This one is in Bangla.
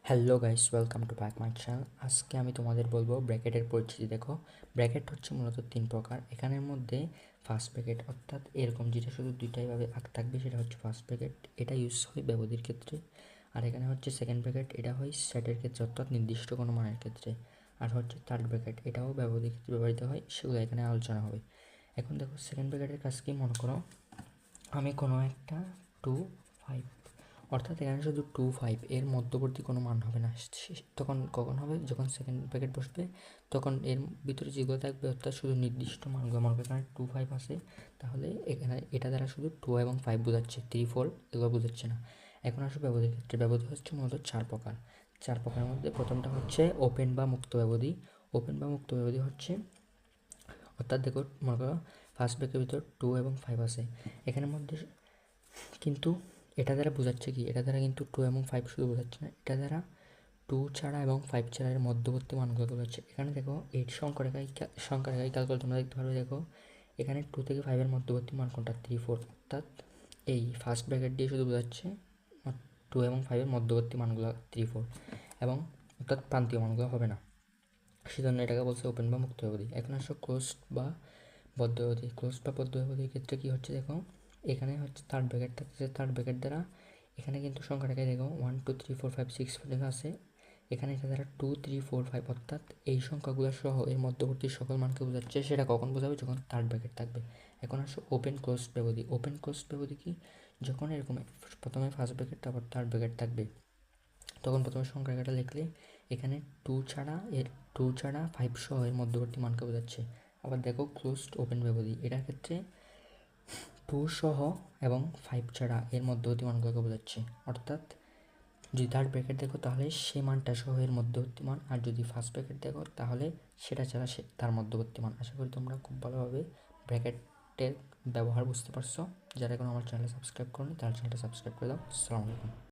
Hello guys, welcome to back my channel. আজকে আমি তোমাদের বলবো ব্র্যাকেটের পরিচিতি। দেখো, ব্র্যাকেট হচ্ছে মূলত তিন প্রকার। এখানের মধ্যে ফার্স্ট ব্র্যাকেট, অর্থাৎ এরকম যেটা শুধু দুইটাই ভাবে থাকবে, সেটা হচ্ছে ফার্স্ট ব্র্যাকেট। এটা ইউজ হয় ব্যবধির ক্ষেত্রে। আর এখানে হচ্ছে সেকেন্ড ব্র্যাকেট, এটা হয় সেটের ক্ষেত্রে, অর্থাৎ নির্দিষ্ট কোনো মানের ক্ষেত্রে। আর হচ্ছে থার্ড ব্র্যাকেট, এটাও ব্যবধির ক্ষেত্রে ব্যবহৃত হয়, সেগুলো এখানে আলোচনা হবে। এখন দেখো, সেকেন্ড ব্র্যাকেটের কাজ কি, মনে করো আমি কোনো একটা 2, 5, অর্থাৎ এখানে শুধু 2, 5 এর মধ্যবর্তী কোনো মান হবে না। তখন কখন হবে, যখন সেকেন্ড ব্র্যাকেট বসবে, তখন এর ভিতরে যেগুলো থাকবে অর্থাৎ শুধু নির্দিষ্ট মানগুলো। মনে করো এখানে 2, 5 আছে, তাহলে এখানে এটা দ্বারা শুধু 2 এবং 5 বোঝাচ্ছে, 3, 4 এগুলো বোঝাচ্ছে না। এখন আসো ব্যবধির ক্ষেত্রে। ব্যবধি হচ্ছে মূলত চার প্রকার। চার প্রকারের মধ্যে প্রথমটা হচ্ছে ওপেন বা মুক্ত ব্যবধি। ওপেন বা মুক্ত ব্যবধি হচ্ছে, অর্থাৎ দেখো মনে করো ফার্স্ট ব্র্যাকেটের ভিতর 2 এবং 5 আছে এখানের মধ্যে, কিন্তু এটা দ্বারা বোঝাচ্ছে কি, এটা দ্বারা কিন্তু 2 এবং 5 শুধু বোঝাচ্ছে না, এটা দ্বারা 2 ছাড়া এবং 5 ছাড়া এর মধ্যবর্তী মানগুলোকে বোঝাচ্ছে। এখানে দেখো এই সংখ্যা রেখায় খেয়াল করে তোমরা দেখতে পারবে। দেখো এখানে 2 থেকে 5 এর মধ্যবর্তী মান কোনটা, 3, 4, অর্থাৎ এই ফার্স্ট ব্র্যাকেট দিয়ে শুধু বোঝাচ্ছে 2 এবং 5 এর মধ্যবর্তী মানগুলো 3, 4, এবং অর্থাৎ প্রান্তীয় মানগুলো হবে না। সেজন্য এটাকে বলছে ওপেন বা মুক্ত ব্যবধি। এখন আসো ক্লোজড বা বদ্ধ ব্যবধি। ক্লোজড বা বদ্ধ ব্যবধির ক্ষেত্রে কী হচ্ছে, দেখো এখানে হচ্ছে থার্ড ব্র্যাকেট থাকছে। থার্ড ব্র্যাকেট দ্বারা এখানে কিন্তু সংখ্যাটাকে দেখো 1, 2, 3, 4, 5, 6 পর্যন্ত আছে। এখানে এটা দ্বারা 2, 3, 4, 5 অর্থাৎ এই সংখ্যাগুলো সহ এর মধ্যবর্তী সকল মানকে বোঝাচ্ছে। সেটা কখন বোঝাবে, যখন থার্ড ব্র্যাকেট থাকবে। এখন আসো ওপেন ক্লোজড ব্যবধি। ওপেন ক্লোজড ব্যবধি কি, যখন এরকম প্রথমে ফার্স্ট ব্র্যাকেট তারপর থার্ড ব্র্যাকেট থাকবে, তখন প্রথমে সংখ্যা রেখাটা লিখলে এখানে 2 ছাড়া 5 সহ এর মধ্যবর্তী মানকে বোঝাচ্ছে। আবার দেখো ক্লোজড ওপেন ব্যবধি, এটার ক্ষেত্রে 2 সহ এবং 5 ছাড়া এর মধ্যবর্তী মানগুলোকে বোঝাচ্ছে। অর্থাৎ যদি থার্ড ব্র্যাকেট দেখো তাহলে সে মানটা সহ এর মধ্যবর্তী মান, আর যদি ফার্স্ট ব্র্যাকেট দেখো তাহলে সেটা ছাড়া তার মধ্যবর্তী মান। আশা করি তোমরা খুব ভালোভাবে ব্র্যাকেটের ব্যবহার বুঝতে পারছো। যারা এখন আমার চ্যানেলে সাবস্ক্রাইব করনি, তার চ্যানেলটা সাবস্ক্রাইব করে দাও। আসসালামু আলাইকুম।